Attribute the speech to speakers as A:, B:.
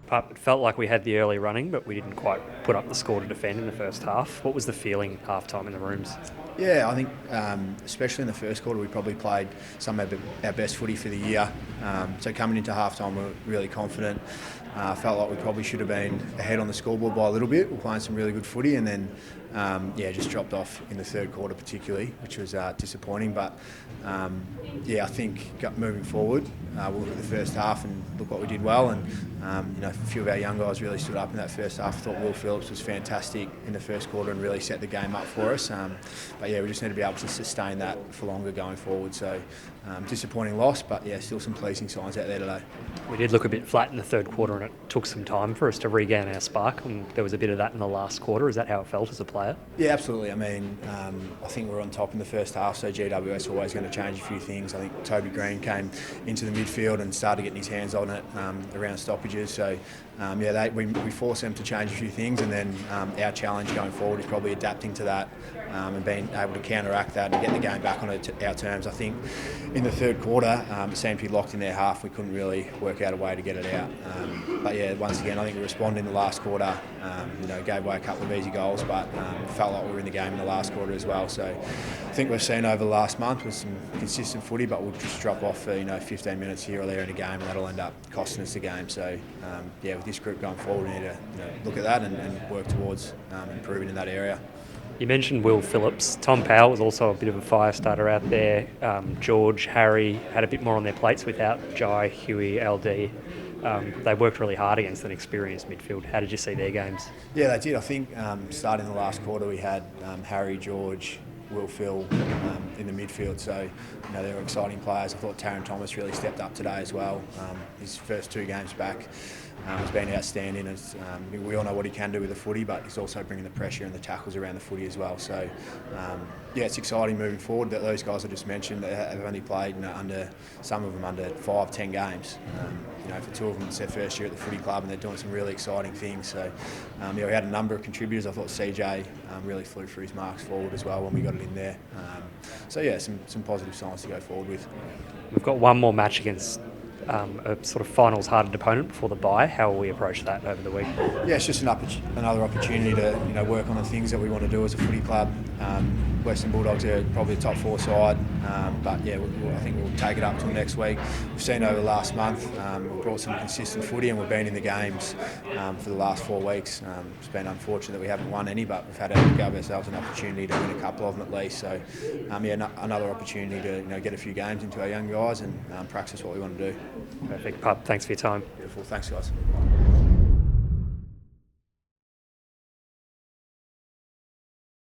A: Pup, it felt like we had the early running, but we didn't quite put up the score to defend in the first half. What was the feeling half-time in the rooms?
B: Yeah, I think especially in the first quarter, we probably played some of our best footy for the year. So coming into half-time, we were really confident. Felt like we probably should have been ahead on the scoreboard by a little bit. We're playing some really good footy, and then just dropped off in the third quarter particularly, which was disappointing. But I think moving forward, we'll look at the first half and look what we did well. And a few of our young guys really stood up in that first half. I thought Will Phillips was fantastic in the first quarter and really set the game up for us. We just need to be able to sustain that for longer going forward. So disappointing loss, but still some pleasing signs out there today.
A: We did look a bit flat in the third quarter, and it took some time for us to regain our spark, and there was a bit of that in the last quarter. Is that how it felt as a player?
B: Yeah, absolutely. I mean, I think we were on top in the first half, so GWS were always going to change a few things. I think Toby Green came into the midfield and started getting his hands on it around stoppages. So, we forced them to change a few things, and then our challenge going forward is probably adapting to that and being able to counteract that and get the game back on our terms. I think in the third quarter, it seemed to be locked in their half. We couldn't really work out a way to get it out. Once again, I think we responded in the last quarter. Gave away a couple of easy goals, but felt like we were in the game in the last quarter as well. So I think we've seen over the last month with some consistent footy, but we'll just drop off for 15 minutes here or there in a game, and that'll end up costing us the game. So with this group going forward, we need to look at that and work towards improving in that area.
A: You mentioned Will Phillips. Tom Powell was also a bit of a fire starter out there. George, Harry had a bit more on their plates without Jai, Huey, LD. They worked really hard against an experienced midfield. How did you see their games?
B: Yeah, they did. I think starting in the last quarter, we had Harry, George, Will Phil in the midfield. So, they were exciting players. I thought Taron Thomas really stepped up today as well. His first 2 games back has been outstanding. We all know what he can do with the footy, but he's also bringing the pressure and the tackles around the footy as well. So, it's exciting moving forward that those guys I just mentioned have only played some of them under 5-10 games. For 2 of them, it's their first year at the footy club, and they're doing some really exciting things. So, we had a number of contributors. I thought CJ really flew through his marks forward as well when we got it in there. Some positive signs to go forward with.
A: We've got one more match against a sort of finals hardened opponent before the bye. How will we approach that over the week?
B: Yeah, it's just another opportunity to work on the things that we want to do as a footy club. Western Bulldogs are probably a top 4 side, I think we'll take it up till next week. We've seen over the last month, we've brought some consistent footy, and we've been in the games for the last 4 weeks. It's been unfortunate that we haven't won any, but we've had to give ourselves an opportunity to win a couple of them at least. So, another opportunity to get a few games into our young guys and practice what we want to do.
A: Perfect, Pup. Thanks for your time.
B: Beautiful. Thanks, guys.